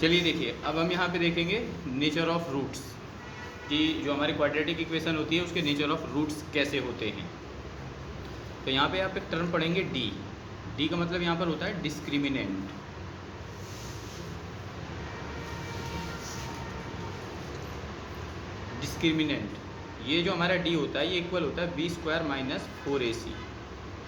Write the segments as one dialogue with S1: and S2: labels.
S1: चलिए देखिए, अब हम यहाँ पे देखेंगे नेचर ऑफ रूट्स कि जो हमारी क्वाड्रेटिक इक्वेशन होती है उसके नेचर ऑफ रूट्स कैसे होते हैं। तो यहाँ पे आप एक टर्म पढ़ेंगे डी। डी का मतलब यहाँ पर होता है डिस्क्रिमिनेंट। डिस्क्रिमिनेंट ये जो हमारा डी होता है ये इक्वल होता है बी स्क्वायर माइनस 4ac।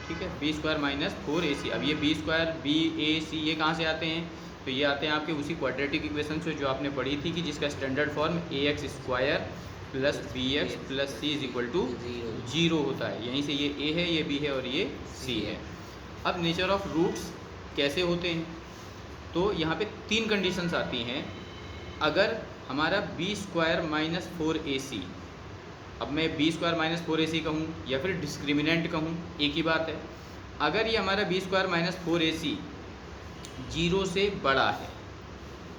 S1: ठीक है, बी स्क्वायर माइनस 4ac। अब ये बी स्क्वायर बी ए सी ये कहाँ से आते हैं? तो ये आते हैं आपके उसी क्वाड्रेटिक इक्वेशन से जो आपने पढ़ी थी कि जिसका standard form A X square plus B X plus C is equal to 0 होता है। यहीं से ये ए है, ये बी है और ये सी है। अब नेचर ऑफ रूट्स कैसे होते हैं? तो यहाँ पे 3 कंडीशंस आती हैं। अगर हमारा बी स्क्वायर माइनस 4ac, अब मैं बी स्क्वायर माइनस 4ac कहूँ या फिर डिस्क्रिमिनेंट कहूँ, एक ही बात है। अगर ये हमारा बी स्क्वायर माइनस 4ac 0 से बड़ा है,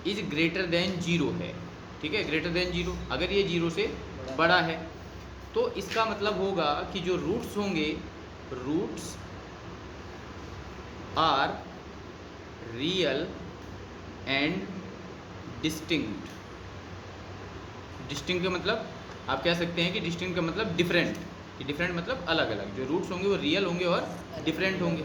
S1: इज ग्रेटर देन 0 है, ठीक है, ग्रेटर देन 0, अगर ये 0 से बड़ा है तो इसका मतलब होगा कि जो रूट्स होंगे, roots are real and distinct. Distinct का मतलब आप कह सकते हैं कि डिस्टिंक्ट का मतलब डिफरेंट, कि डिफरेंट मतलब अलग अलग। जो रूट्स होंगे वो रियल होंगे और डिफरेंट होंगे।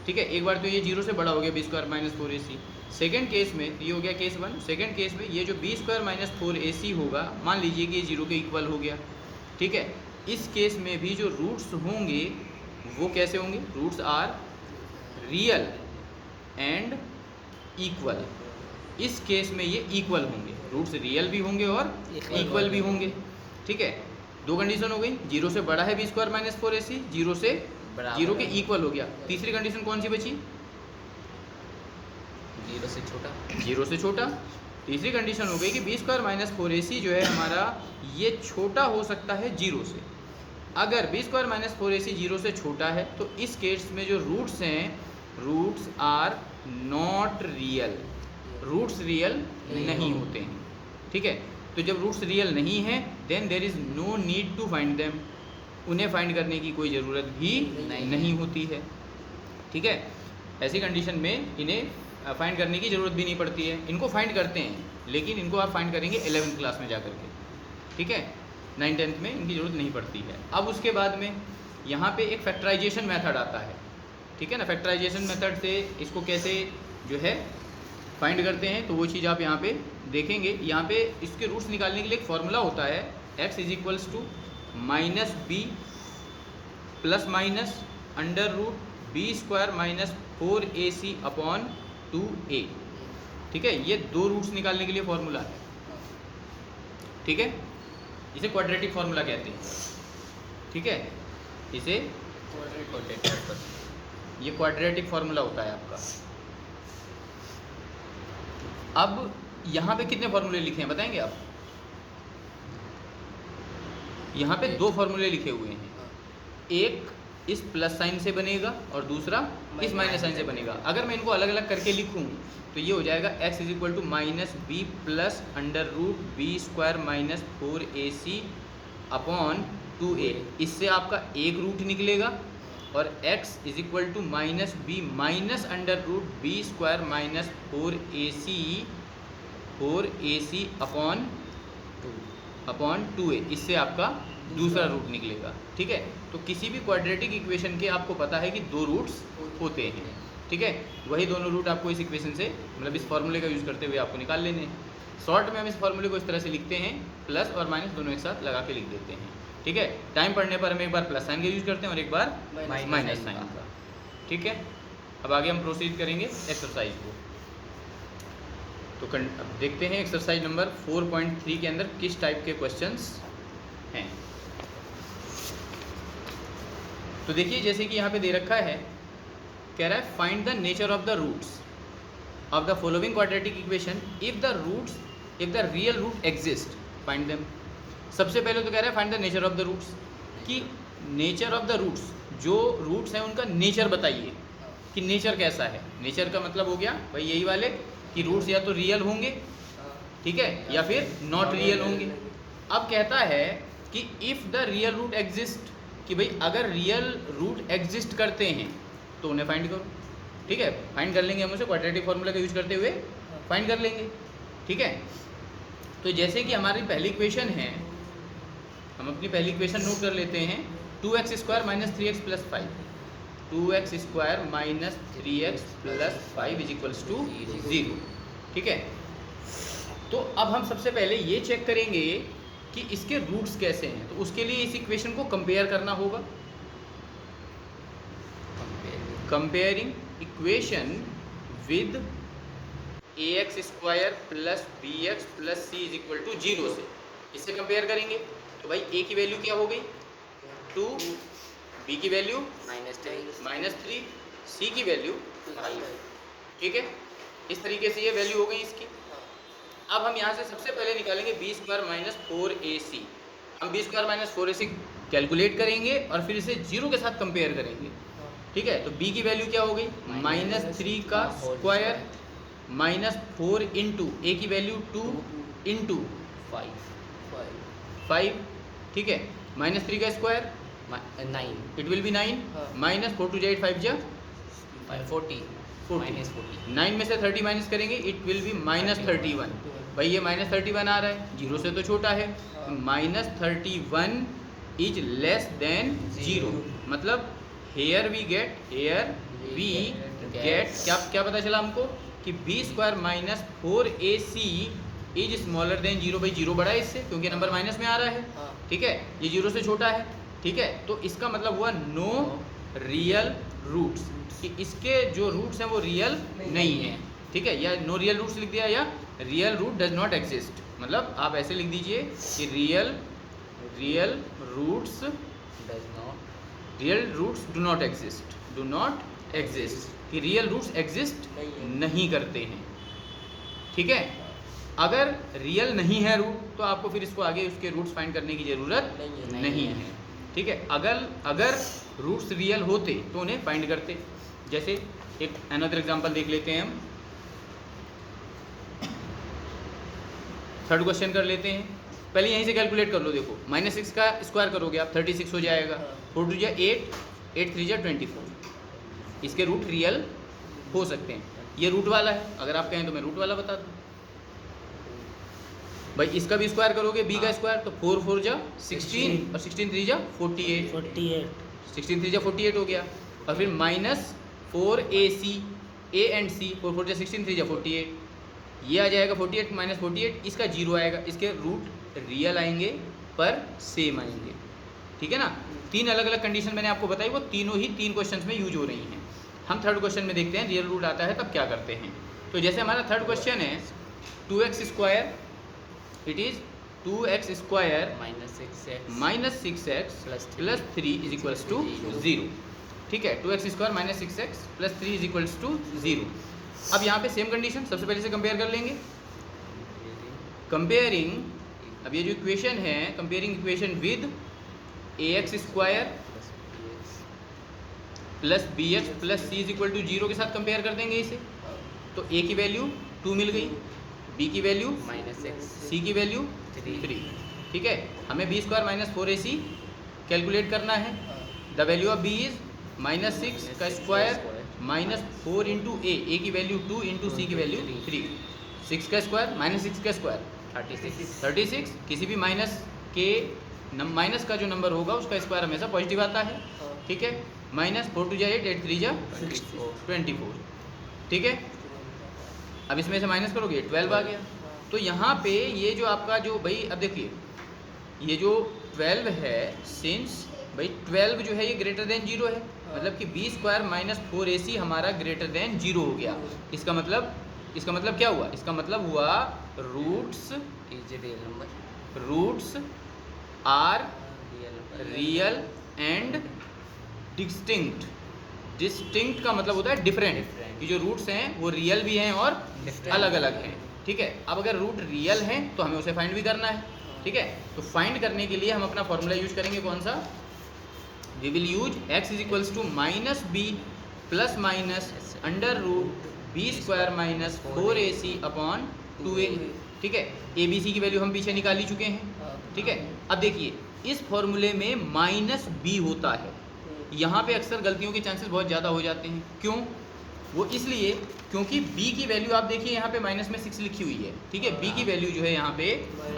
S1: ठीक है, एक बार तो ये 0 से बड़ा हो गया B square minus 4ac। Second case में ये हो गया केस 1। सेकेंड केस में ये जो बी स्क्वायर माइनस 4ac होगा, मान लीजिए कि ये 0 के इक्वल हो गया। ठीक है, इस केस में भी जो रूट्स होंगे वो कैसे होंगे? Roots are real and equal. इस केस में ये इक्वल होंगे, रूट्स रियल भी होंगे और इक्वल भी होंगे। ठीक है, 2 कंडीशन हो गई। 0 से बड़ा है बी स्क्वायर माइनस 4ac, 0 से 0 के इक्वल हो गया। तीसरी कंडीशन कौन सी बची?
S2: 0 से छोटा।
S1: 0 से छोटा। तीसरी कंडीशन हो गई कि बी स्क्वायर माइनस 4ac जो है हमारा, ये छोटा हो सकता है 0 से। अगर बी स्क्वायर माइनस 4ac 0 से छोटा है तो इस केस में जो रूट्स हैं, roots are not real, roots real नहीं होते हैं। ठीक है, तो जब रूट्स रियल नहीं हैं then there is no need to find them, उन्हें फाइंड करने की कोई ज़रूरत भी नहीं होती है। ठीक है, ऐसी कंडीशन में इन्हें फाइंड करने की ज़रूरत भी नहीं पड़ती है। इनको फाइंड करते हैं लेकिन इनको आप फाइंड करेंगे 11th क्लास में जा कर के। ठीक है, 9th-10th में इनकी ज़रूरत नहीं पड़ती है। अब उसके बाद में यहाँ पे एक फैक्टराइजेशन मेथड आता है। ठीक है ना, फैक्टराइजेशन मेथड से इसको कैसे जो है फाइंड करते हैं तो वो चीज़ आप यहाँ पे देखेंगे। यहाँ पे इसके रूट्स निकालने के लिए एक फॉर्मूला होता है, x is equals to minus B plus minus under root B square minus 4ac upon 2a। ठीक है, ये 2 रूट्स निकालने के लिए फॉर्मूला है। ठीक है, इसे क्वाड्रेटिक फॉर्मूला कहते हैं। ठीक है, इसे ये क्वाड्रेटिक फॉर्मूला होता है आपका। अब यहाँ पे कितने फॉर्मूले लिखे हैं बताएंगे आप? यहाँ पे 2 फॉर्मूले लिखे हुए हैं, एक इस प्लस साइन से बनेगा और दूसरा इस माइनस साइन से बनेगा। अगर मैं इनको अलग अलग करके लिखूँ तो ये हो जाएगा x is equal to minus B plus under root B square minus 4ac upon 2a। इससे आपका एक रूट निकलेगा और x is equal to minus B minus under root B square minus 4ac upon 2a, इससे आपका दूसरा root निकलेगा। ठीक है, तो किसी भी क्वाड्रेटिक इक्वेशन के आपको पता है कि 2 रूट्स होते हैं। ठीक है, वही दोनों रूट आपको इस इक्वेशन से, मतलब इस फॉर्मूले का यूज़ करते हुए आपको निकाल लेने हैं। शॉर्ट में हम इस फॉर्मूले को इस तरह से लिखते हैं, प्लस और माइनस दोनों एक साथ लगा के लिख देते हैं। ठीक है, टाइम पढ़ने पर हम एक बार प्लस साइन का यूज़ करते हैं और एक बार माइनस साइन का। ठीक है, अब आगे हम प्रोसीड करेंगे एक्सरसाइज को। तो अब देखते हैं एक्सरसाइज नंबर 4.3 के अंदर किस टाइप के क्वेश्चंस हैं। तो देखिए, जैसे कि यहाँ पे दे रखा है, कह रहा है find the nature of the roots of the following quadratic equation if the real root exist find them. सबसे पहले तो कह रहा है find the nature of the roots, कि नेचर ऑफ द रूट्स, जो रूट्स हैं उनका नेचर बताइए कि नेचर कैसा है। नेचर का मतलब हो गया भाई यही वाले कि रूट्स या तो रियल होंगे, ठीक है, या फिर नॉट रियल होंगे। अब कहता है कि if the real root exist, कि भाई अगर रियल रूट एग्जिस्ट करते हैं तो उन्हें फाइंड करो। ठीक है, फाइंड कर लेंगे हम उसे क्वाड्रेटिक फॉर्मूला का यूज करते हुए फाइंड कर लेंगे। ठीक है। तो जैसे कि हमारी पहली इक्वेशन है, हम अपनी पहली इक्वेशन नोट कर लेते हैं, 2x square minus 3x plus 5, 2x square minus 3x plus 5 is equals to 0। ठीक है। तो अब हम सबसे पहले ये चेक करेंगे कि इसके रूट्स कैसे हैं। तो उसके लिए इस इक्वेशन को कंपेयर करना होगा। Comparing equation with ax square plus bx plus c is equal to 0 से इससे कंपेयर करेंगे। तो भाई a की वैल्यू क्या हो गई 2, b की वैल्यू -3, c की वैल्यू 5। ठीक है, इस तरीके से ये वैल्यू हो गई इसकी। अब हम यहाँ से सबसे पहले निकालेंगे b स्क्वायर माइनस 4ac। हम b square minus 4ac calculate करेंगे और फिर इसे 0 के साथ कंपेयर करेंगे। ठीक है, तो b की वैल्यू क्या हो गई -3 का स्क्वायर माइनस 4 इंटू ए की वैल्यू 2 इंटू 5। ठीक है, -3 का square
S2: 9,
S1: it will be 9, minus 4 two 8 5 जा
S2: 40,
S1: 40, 9 में से 30 माइनस करेंगे इट विल बी -31। भाई ये -31 आ रहा है, 0 से तो छोटा है। -31 इज लेस देन 0, मतलब हेयर वी गेट क्या पता चला हमको कि b square minus 4ac is smaller than 0। भाई 0 बड़ा है इससे, क्योंकि नंबर माइनस में आ रहा है। ठीक है, ये 0 से छोटा है। ठीक है, तो इसका मतलब हुआ नो रियल रूट्स, कि इसके जो रूट्स हैं वो रियल नहीं है। ठीक है, या नो रियल रूट्स लिख दिया, या real root does not exist. मतलब आप ऐसे लिख दीजिए कि real roots do not exist, कि रियल रूट्स एग्जिस्ट नहीं करते हैं। ठीक है, अगर रियल नहीं है रूट तो आपको फिर इसको आगे उसके रूट्स फाइंड करने की ज़रूरत नहीं है। ठीक है, अगर रूट्स रियल होते तो उन्हें फाइंड करते। जैसे एक अनदर एग्जांपल देख लेते हैं हम, थर्ड क्वेश्चन कर लेते हैं। पहले यहीं से कैलकुलेट कर लो। देखो -6 का स्क्वायर करोगे आप 36 हो जाएगा, 4 2 जा 8, 8 3 जा 24। इसके रूट रियल हो सकते हैं। ये रूट वाला है, अगर आप कहें तो मैं रूट वाला बता दूँ। भाई इसका भी स्क्वायर करोगे b का स्क्वायर, तो 4 4 जा 16 और 16 3 जा 48, 16 3 जा 48 हो गया। और फिर -4ac, a एंड c, 4 4 जा 16 3 जा 48, ये आ जाएगा 48 -48, इसका 0 आएगा। इसके रूट रियल आएंगे पर सेम आएंगे। ठीक है ना। 3 अलग अलग कंडीशन मैंने आपको बताई, वो तीनों ही 3 क्वेश्चन में यूज हो रही हैं। हम थर्ड क्वेश्चन में देखते हैं रियल रूट आता है तब क्या करते हैं। तो जैसे हमारा थर्ड क्वेश्चन है 2x square, it is 2x square minus 6x plus 3 is equals to 0। ठीक है, 2x square minus 6x plus 3 is equals to 0। अब यहाँ पे सेम कंडीशन सबसे पहले से कंपेयर कर लेंगे। कंपेयरिंग, अब ये जो इक्वेशन है, comparing equation with ax square plus bx plus c is equal to 0 के साथ कंपेयर कर देंगे इसे। तो a की वैल्यू 2 मिल गई, b की वैल्यू
S2: -6,
S1: c की वैल्यू 3। ठीक है, हमें b square minus 4ac calculate करना है। The value of b is -6 का स्क्वायर माइनस 4 इंटू a की वैल्यू 2 इंटू c की वैल्यू 3। 6 का स्क्वायर -6 का स्क्वायर 36। किसी भी माइनस का जो नंबर होगा उसका स्क्वायर हमेशा पॉजिटिव आता है। ठीक है, -4 2 जा 8, 8 3 जा 24। ठीक है, अब इसमें से माइनस करोगे 12 आ गया। तो यहाँ पे ये जो आपका जो भाई, अब देखिए ये जो 12 है, सिंस भाई 12 जो है ये ग्रेटर देन 0 है, मतलब कि b स्क्वायर माइनस 4ac हमारा ग्रेटर देन 0 हो गया। इसका मतलब क्या हुआ? इसका मतलब हुआ roots are real and distinct का मतलब होता है डिफरेंट, कि जो रूट्स हैं वो रियल भी हैं और अलग अलग हैं। ठीक है, अब अगर रूट रियल हैं तो हमें उसे फाइंड भी करना है। ठीक है, तो फाइंड करने के लिए हम अपना फॉर्मूला यूज करेंगे, कौन सा? We will use x is equals to -b plus minus under root b square minus 4ac upon 2a। ठीक है, abc की वैल्यू हम पीछे निकाल ही चुके हैं। ठीक है, अब देखिए इस फॉर्मूले में -b होता है। यहाँ पे अक्सर गलतियों के चांसेस बहुत ज़्यादा हो जाते हैं। क्यों? वो इसलिए क्योंकि b की वैल्यू आप देखिए यहाँ पे माइनस में 6 लिखी हुई है, ठीक है। b की वैल्यू जो है यहाँ पे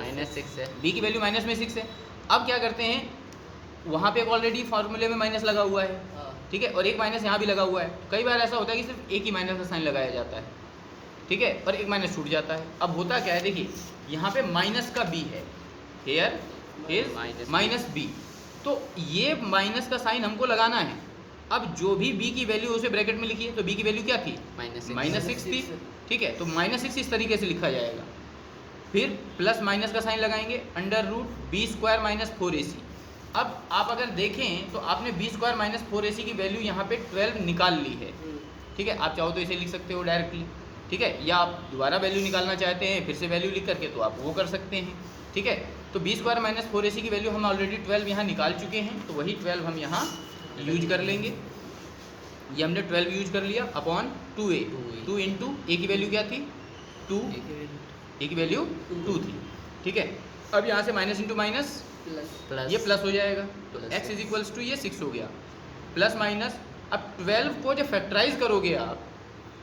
S2: -6 है।
S1: b की वैल्यू माइनस में 6 है। अब क्या करते हैं, वहाँ पे ऑलरेडी फार्मूले में माइनस लगा हुआ है, ठीक है, और एक माइनस यहाँ भी लगा हुआ है। कई बार ऐसा होता है कि सिर्फ एक ही माइनस का साइन लगाया जाता है, ठीक है, और एक माइनस छूट जाता है। अब होता क्या है, देखिए यहाँ पे माइनस का b है, हेयर इज माइनस b, तो ये माइनस का साइन हमको लगाना है। अब जो भी b की वैल्यू उसे ब्रैकेट में लिखी है, तो b की वैल्यू क्या थी, -6 थी, ठीक है। तो -6 इस तरीके से लिखा जाएगा। फिर प्लस माइनस का साइन लगाएंगे, √b² - 4ac। अब आप अगर देखें तो आपने b² - 4ac की वैल्यू यहाँ पे 12 निकाल ली है, ठीक है। आप चाहो तो इसे लिख सकते हो डायरेक्टली, ठीक है, या आप दोबारा वैल्यू निकालना चाहते हैं फिर से वैल्यू लिख करके, तो आप वो कर सकते हैं, ठीक है। तो b² - 4ac की वैल्यू हम ऑलरेडी 12 यहाँ निकाल चुके हैं, तो वही 12 हम यहाँ यूज कर लेंगे। ये हमने 12 यूज कर लिया अपॉन 2a, 2 इंटू a की वैल्यू क्या थी 2, a की वैल्यू 2 थी, ठीक है। अब यहाँ से माइनस इंटू माइनस ये प्लस हो जाएगा, तो x इज इक्वल्स टू ये 6 हो गया, प्लस माइनस। अब 12 को जब फैक्टराइज करोगे आप,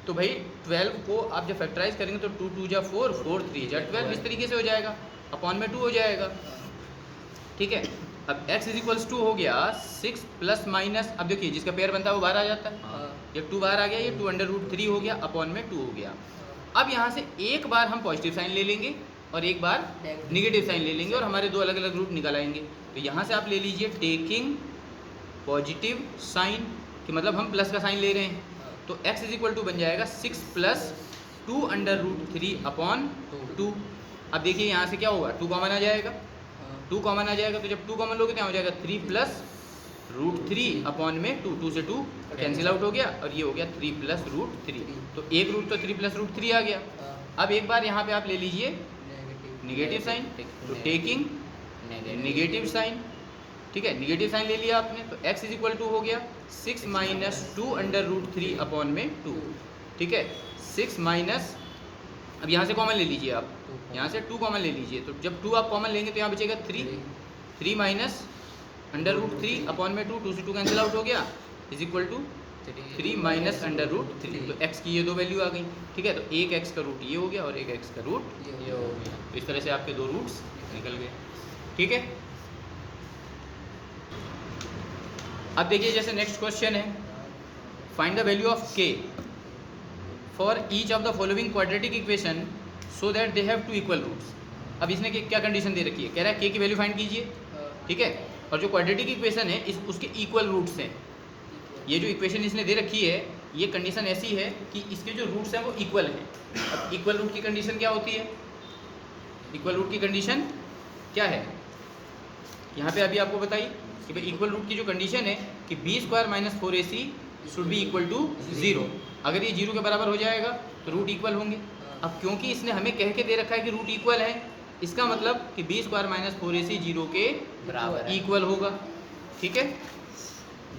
S1: तो भाई 12 को आप जब फैक्टराइज करेंगे तो 2 2 जा 4, 4 3 जा 12, इस तरीके से हो जाएगा, अपॉन में 2 हो जाएगा, ठीक है। अब x इज इक्वल्स टू हो गया 6 प्लस माइनस, अब देखिए जिसका पेयर बनता है वो बाहर आ जाता है, ये 2 बाहर आ गया, ये 2√3 हो गया, अपॉन में 2 हो गया। अब यहाँ से एक बार हम पॉजिटिव साइन ले लेंगे और एक बार निगेटिव साइन ले लेंगे, और हमारे दो अलग अलग रूट निकल आएंगे। तो यहाँ से आप ले लीजिए टेकिंग पॉजिटिव साइन, कि मतलब हम प्लस का साइन ले रहे हैं, तो x इज इक्वल टू बन जाएगा 6 प्लस 2√3 अपॉन 2। अब देखिए यहाँ से क्या होगा, 2 कॉमन आ जाएगा, 2 कॉमन आ जाएगा, तो जब 2 कॉमन लोगे तो हो जाएगा 3 प्लस √3 अपॉन में 2, 2 से 2 कैंसिल आउट हो गया, और ये हो गया 3 प्लस √3, तो एक रूट तो 3 प्लस √3 आ गया। अब एक बार यहाँ पे आप ले लीजिए निगेटिव साइन, तो टेकिंग निगेटिव साइन, ठीक है, निगेटिव साइन ले लिया आपने, तो x इज इक्वल टू हो गया 6 माइनस 2√3 अपॉन में 2, ठीक है। 6 माइनस, अब यहाँ से कॉमन ले लीजिए आप, यहाँ से 2 कॉमन ले लीजिए, तो जब 2 आप कॉमन लेंगे तो यहाँ बचेगा 3 माइनस √3 अपॉन में 2, 2 से 2 कैंसिल आउट हो गया, इज इक्वल टू 3 माइनस √3, तो x की ये दो वैल्यू आ गई, ठीक है। तो एक x का रूट ये हो गया और एक x का रूट ये हो गया, तो इस तरह से आपके दो रूट्स निकल गए, ठीक है। अब देखिए जैसे नेक्स्ट क्वेश्चन है, find the value of k for each of the following quadratic equation so that they have 2 equal roots. अब इसने क्या कंडीशन दे रखी है, कह रहा है k की वैल्यू फाइंड कीजिए, ठीक है, और जो क्वाड्रेटिक इक्वेशन है उसके इक्वल रूट्स हैं। ये जो इक्वेशन इसने दे रखी है, ये कंडीशन ऐसी है कि इसके जो रूट्स हैं वो इक्वल हैं। अब इक्वल रूट की कंडीशन क्या होती है, इक्वल रूट की कंडीशन क्या है, यहाँ पे अभी आपको बताई कि भाई इक्वल रूट की जो कंडीशन है कि b² - 4ac should be equal to 0। अगर ये 0 के बराबर हो जाएगा तो रूट इक्वल होंगे। अब क्योंकि इसने हमें कह के दे रखा है कि रूट इक्वल है, इसका मतलब कि b² - 4ac 0 के बराबर इक्वल होगा, ठीक है,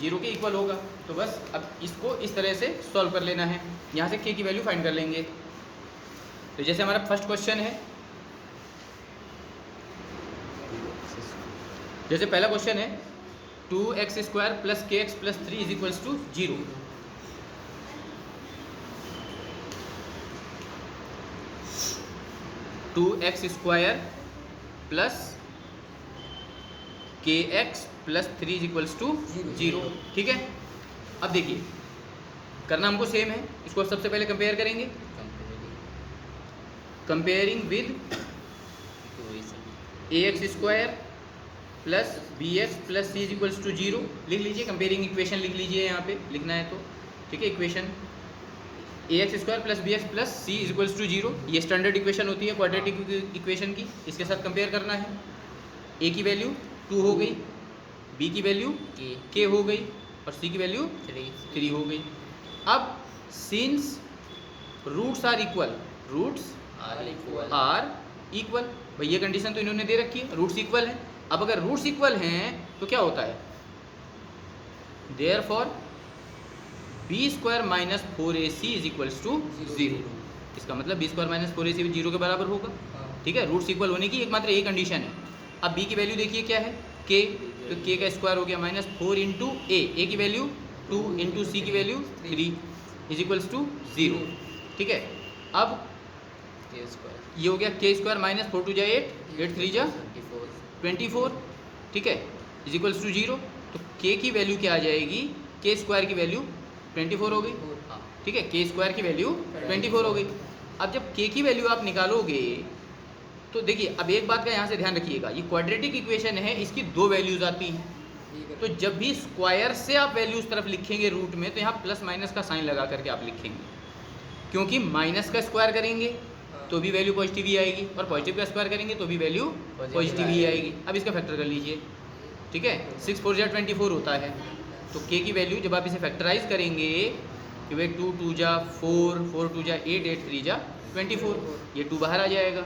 S1: 0 के इक्वल होगा। तो बस अब इसको इस तरह से सॉल्व कर लेना है, यहाँ से k की वैल्यू फाइंड कर लेंगे। तो जैसे हमारा फर्स्ट क्वेश्चन है, जैसे पहला क्वेश्चन है 2x² + kx + 3 = 0। Two x square plus kx + 3 = 0, ठीक है। अब देखिए करना हमको सेम है, इसको सबसे पहले कंपेयर करेंगे, comparing with ax² + bx + c = 0 लिख लीजिए, कंपेयरिंग इक्वेशन लिख लीजिए, यहाँ पे लिखना है तो, ठीक है। इक्वेशन ax² + bx + c = 0, ये स्टैंडर्ड इक्वेशन होती है क्वाड्रेटिक इक्वेशन की, इसके साथ कंपेयर करना है। a की वैल्यू 2 हो गई, b की वैल्यू k हो गई, और c की वैल्यू 3 हो गई। अब since roots are equal, roots are equal, भाई ये कंडीशन तो इन्होंने दे रखी है, रूट्स इक्वल हैं। अब अगर रूट्स इक्वल हैं तो क्या होता है, देयरफॉर b² - 4ac = 0। इसका मतलब b² - 4ac भी 0 के बराबर होगा, ठीक है। रूट्स इक्वल होने की एकमात्र एक कंडीशन है। अब b की वैल्यू देखिए क्या है, k, तो k का स्क्वायर हो गया -4 × a की वैल्यू 2 × c की वैल्यू 3, इज इक्वल्स टू 0। ठीक है, अब
S2: के स्क्वायर
S1: ये हो गया के स्क्वायर माइनस 4 2 जा 8, 8 3 जा 24। ठीक है, इज इक्वल्स टू 0। तो के की वैल्यू क्या आ जाएगी, के स्क्वायर की वैल्यू 24 हो गई।
S2: हाँ
S1: ठीक है, के स्क्वायर की वैल्यू 24 हो गई। अब जब के की वैल्यू आप निकालोगे तो देखिए, अब एक बात का यहाँ से ध्यान रखिएगा, ये क्वाड्रेटिक इक्वेशन है, इसकी दो वैल्यूज आती हैं। तो जब भी स्क्वायर से आप वैल्यू उस तरफ लिखेंगे रूट में, तो यहाँ प्लस माइनस का साइन लगा करके आप लिखेंगे, क्योंकि माइनस का स्क्वायर करेंगे तो भी वैल्यू पॉजिटिव ही आएगी, और पॉजिटिव का स्क्वायर करेंगे तो भी वैल्यू पॉजिटिव ही आएगी। अब इसका फैक्टर कर लीजिए। ठीक है, 6 4 जा 24 होता है, तो के की वैल्यू जब आप इसे फैक्टराइज करेंगे कि भाई 2 2 जा 4, 4 2 जा 8, 8 3 जा 24, ये 2 बाहर आ जाएगा।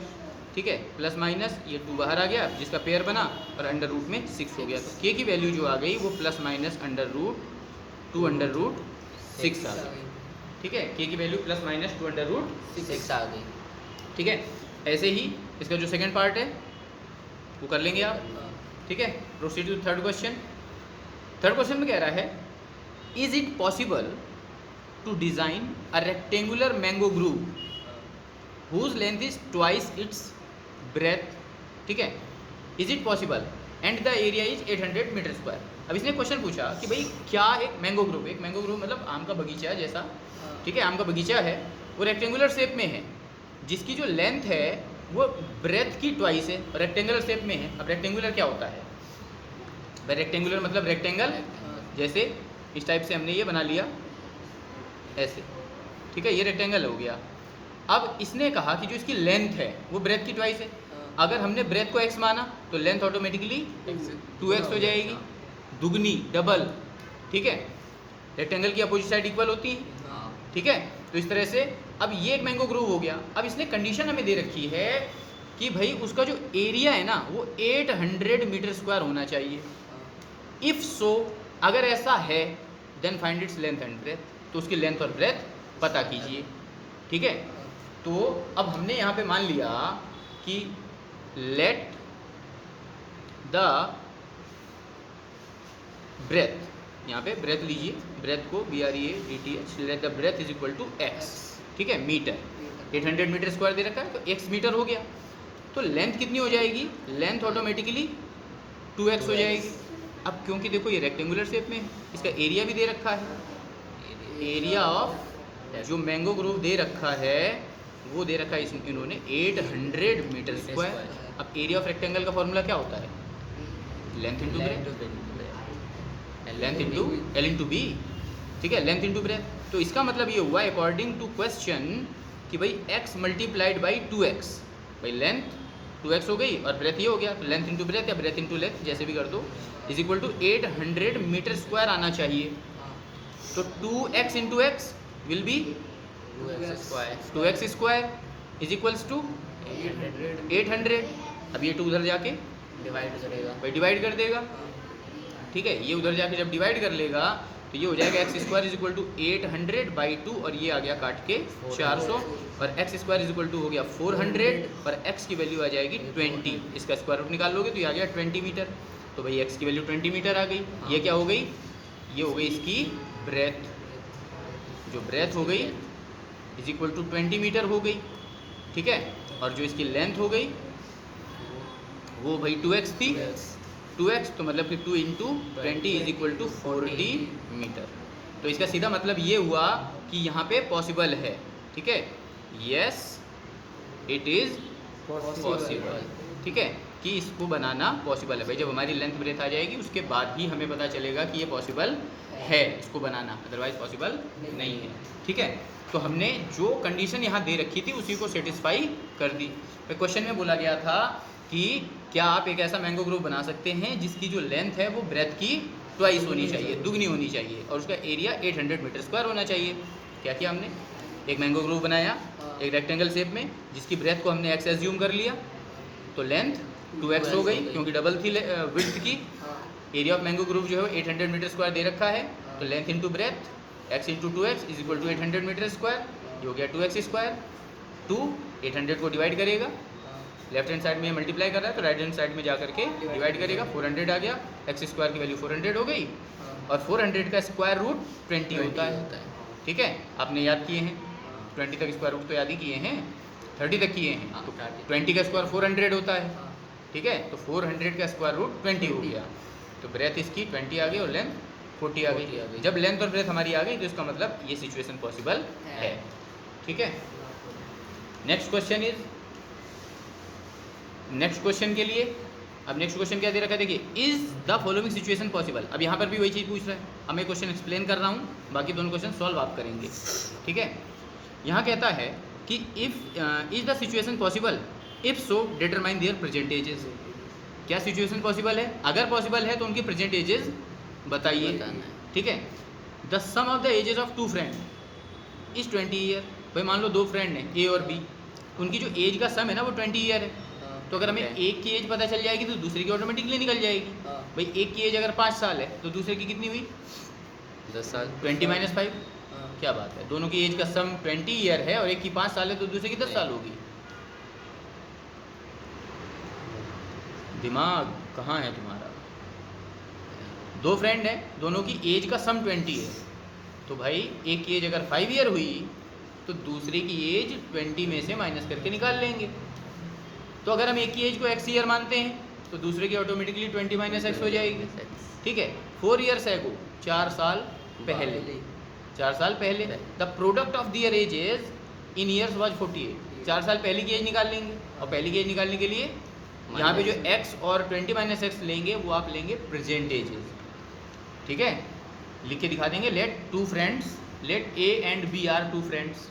S1: ठीक है, प्लस माइनस ये 2 बाहर आ गया, जिसका पेयर बना, और अंडर रूट में 6 हो गया। तो के की वैल्यू जो आ गई वो plus minus under root 2 under root 6 आ गई। ठीक है, के की value plus minus 2 under root
S2: 6 आ गई।
S1: ठीक है, ऐसे ही इसका जो सेकंड पार्ट है वो कर लेंगे आप। ठीक है, proceed to third question. Third question में कह रहा है, is it possible to design a rectangular mango grove whose length is twice its breadth. ठीक है, is it possible and the area is 800 metre square. अब इसने क्वेश्चन पूछा कि भाई क्या एक मैंगो ग्रूव मतलब आम का बगीचा जैसा, ठीक है, आम का बगीचा है, वो रेक्टेंगुलर शेप में है, जिसकी जो लेंथ है वो ब्रेथ की ट्वाइस है, और रेक्टेंगुलर शेप में है। अब रेक्टेंगुलर क्या होता है भाई, रेक्टेंगुलर मतलब रेक्टेंगल, जैसे इस टाइप से हमने ये बना लिया ऐसे। ठीक है, ये रेक्टेंगल हो गया। अब इसने कहा कि जो इसकी लेंथ है वो ब्रेथ की ट्वाइस है। अगर हमने ब्रेथ को x माना तो लेंथ ऑटोमेटिकली 2x हो जाएगी, दुगनी, डबल। ठीक है, रेक्टेंगल की अपोजिट साइड इक्वल होती है। ठीक है, तो इस तरह से अब ये एक मैंगो ग्रूव हो गया। अब इसने कंडीशन हमें दे रखी है कि भाई उसका जो एरिया है ना वो 800 मीटर स्क्वायर होना चाहिए। इफ़ सो, अगर ऐसा है, then find its length and breadth, तो उसकी लेंथ और ब्रेथ पता कीजिए। ठीक है, तो अब हमने यहाँ पे मान लिया कि लेट द ब्रेथ, यहाँ पे ब्रेथ लीजिए, ब्रेथ को BREATH, let the breadth is equal to x। ठीक है, मीटर, 800 मीटर स्क्वायर दे रखा है, तो x मीटर हो गया। तो लेंथ कितनी हो जाएगी, लेंथ ऑटोमेटिकली 2x हो जाएगी। अब क्योंकि देखो ये रेक्टेंगुलर शेप में, इसका एरिया भी दे रखा है, एरिया ऑफ जो मैंगो ग्रूव दे रखा है वो दे रखा है इन्होंने 800 मीटर स्क्वायर। अब एरिया ऑफ रेक्टेंगल का फॉर्मूला क्या होता है, length into breadth, length into L into B. ठीक है, लेंथ इंटू ब्रेथ। तो इसका मतलब ये हुआ अकॉर्डिंग टू क्वेश्चन कि भाई x मल्टीप्लाइड बाई 2x, भाई लेंथ 2x हो गई और ब्रेथ ये हो गया, तो लेंथ इंटू ब्रेथ या ब्रेथ इंटू लेंथ जैसे भी कर दो, is equal to 800 metre square आना चाहिए। तो 2x into x will be 2x square is equals to 800। अब ये 2 उधर जाके
S2: डिवाइड करेगा,
S1: भाई डिवाइड कर देगा। ठीक है, ये उधर जाके जब डिवाइड कर लेगा तो ये हो जाएगा x square is equal to 800 by 2, और ये आ गया काट के 400, और x square is equal to हो गया 400, और x की वैल्यू आ जाएगी 20। इसका स्क्वायर रूट निकाल लोगे तो ये आ गया 20 मीटर। तो भाई x की वैल्यू 20 मीटर आ गई। ये क्या हो गई, ये हो गई इसकी ब्रेथ, जो ब्रेथ हो गई इज इक्वल टू 20 मीटर हो गई। ठीक है, और जो इसकी लेंथ हो गई वो भाई 2x थी, 2x तो मतलब कि 2 into 20 is equal to 40 metre. तो इसका सीधा मतलब ये हुआ कि यहाँ पे पॉसिबल है। ठीक है, यस इट इज़ पॉसिबल। ठीक है, कि इसको बनाना पॉसिबल है। भाई जब हमारी लेंथ ब्रेथ आ जाएगी उसके बाद ही हमें पता चलेगा कि ये पॉसिबल है इसको बनाना, अदरवाइज पॉसिबल नहीं है। ठीक है, तो हमने जो कंडीशन यहाँ दे रखी थी उसी को सेटिस्फाई कर दी। क्वेश्चन में बोला गया था कि क्या आप एक ऐसा मैंगो ग्रूव बना सकते हैं जिसकी जो लेंथ है वो ब्रेथ की ट्वाइस होनी चाहिए, दुगनी होनी चाहिए, और उसका एरिया 800 मीटर स्क्वायर होना चाहिए। क्या किया हमने, एक मैंगो ग्रूव बनाया एक रेक्टेंगल शेप में, जिसकी ब्रेथ को हमने x एज्यूम कर लिया, तो लेंथ 2x हो गई क्योंकि डबल थी विड्थ की। एरिया ऑफ मैंगो ग्रूव जो है 800 मीटर स्क्वायर दे रखा है, तो length into breadth x into 2x is equal to 800 metre square, ये हो गया 2x स्क्वायर। 2 800 को डिवाइड करेगा, लेफ्ट हैंड साइड में मल्टीप्लाई कर रहा है तो राइट हैंड साइड में जा करके डिवाइड करेगा, 400 आ गया, x स्क्वायर की वैल्यू 400 हो गई, और 400 का स्क्वायर रूट 20 होता है। ठीक है, आपने याद किए हैं 20 तक स्क्वायर रूट तो याद ही किए हैं, 30 तक किए हैं,
S2: हाँ,
S1: तो
S2: 30
S1: 20 का स्क्वायर 400 होता है,
S2: हाँ,
S1: ठीक है, तो 400 का स्क्वायर रूट 20 हो गया, तो ब्रेथ इसकी 20 आ गई और लेंथ 40 आ
S2: 40 आ
S1: गई।
S2: गई।
S1: जब लेंथ और ब्रेथ हमारी आ गई तो इसका मतलब ये सिचुएशन पॉसिबल है, ठीक है। Next question is, next question के लिए अब नेक्स्ट क्वेश्चन क्या दे रखा है, देखिए, is the following situation possible. अब यहाँ पर भी वही चीज़ पूछ रहा है, अब मैं क्वेश्चन एक्सप्लेन कर रहा हूँ, बाकी दोनों क्वेश्चन सॉल्व आप करेंगे, ठीक है। यहाँ कहता है कि if is the situation possible, if so determine there percentages. क्या सिचुएशन पॉसिबल है, अगर पॉसिबल है तो उनकी परसेंटेजेस बताइए,
S2: बताना है।
S1: ठीक है। The sum of the ages of two friend is 20 year. भाई मान लो दो फ्रेंड हैं ए और बी, उनकी जो एज का सम है ना वो 20 ईयर है, तो अगर हमें
S2: ठीक है।
S1: एक की एज पता चल जाएगी तो दूसरे की ऑटोमेटिकली निकल जाएगी।
S2: हाँ।
S1: भाई एक की एज अगर 5 साल है तो दूसरे की कितनी हुई,
S2: 10 साल
S1: 20 माइनस 5,
S2: हाँ।
S1: क्या बात है, दोनों की एज का सम 20 ईयर है और एक की 5 साल है तो दूसरे की 10 साल होगी। दिमाग कहाँ है तुम्हारा। दो फ्रेंड हैं, दोनों की एज का सम 20 है, तो भाई एक की एज अगर 5 ईयर हुई तो दूसरे की एज 20 में से माइनस करके निकाल लेंगे। तो अगर हम एक की एज को x ईयर मानते हैं तो दूसरे की ऑटोमेटिकली 20 माइनस एक्स हो जाएगी, ठीक है। 4 ईयर्स एगो, 4 साल पहले, 4 साल पहले the product of their ages in years was 48। 4 साल पहले की एज निकाल लेंगे, और पहले की एज निकालने के लिए यहाँ पे जो x और 20 माइनस एक्स लेंगे वो आप लेंगे प्रेजेंट एजेस, ठीक है। लिख के दिखा देंगे, let two friends, let A and B are two friends,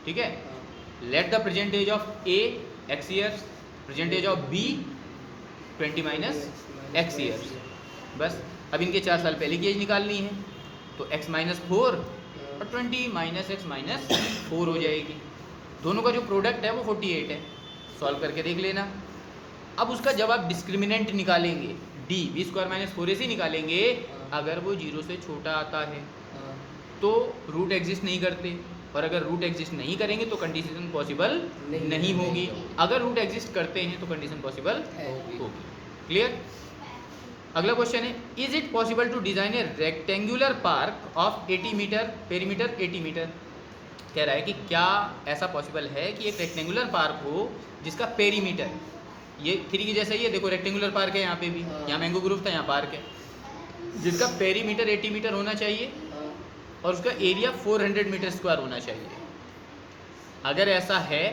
S1: ठीक है। Let the present age of A x years, present age of B 20 minus x years. बस अब इनके 4 साल पहले की एज निकालनी है, तो x माइनस 4 और 20 माइनस एक्स माइनस 4 हो जाएगी। दोनों का जो प्रोडक्ट है वो 48 है, सॉल्व करके देख लेना। अब उसका जब आप डिस्क्रिमिनेंट निकालेंगे D, B square minus 4ac निकालेंगे, अगर वो 0 से छोटा आता है तो रूट एग्जिस्ट नहीं करते, और अगर रूट एग्जिस्ट नहीं करेंगे तो कंडीशन पॉसिबल नहीं होगी। अगर रूट एग्जिस्ट करते हैं तो कंडीशन पॉसिबल होगी। क्लियर। अगला क्वेश्चन है, is it possible to design a rectangular park of 80 metre, perimeter 80 metre. कह रहा है कि क्या ऐसा पॉसिबल है कि एक रेक्टेंगुलर पार्क हो जिसका पेरीमीटर, ये 3 की जैसा ही है, देखो रेक्टेंगुलर पार्क है यहाँ पे भी, यहाँ मैंगो ग्रुप था, यहाँ पार्क है, जिसका पेरीमीटर 80 मीटर होना चाहिए और उसका एरिया 400 मीटर स्क्वायर होना चाहिए। अगर ऐसा है,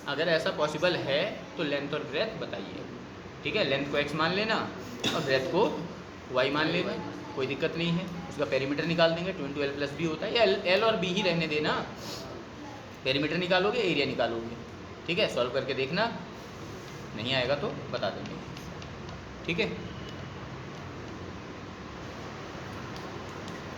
S1: अगर ऐसा पॉसिबल है तो लेंथ और ब्रेथ बताइए, ठीक है। लेंथ को x मान लेना और ब्रेथ को y मान लेना, कोई दिक्कत नहीं है। उसका पेरीमीटर निकाल देंगे, 2 + b होता है, या l और b ही रहने देना, पेरीमीटर निकालोगे एरिया निकालोगे, ठीक है। सॉल्व करके देखना, नहीं आएगा तो बता देंगे, ठीक है।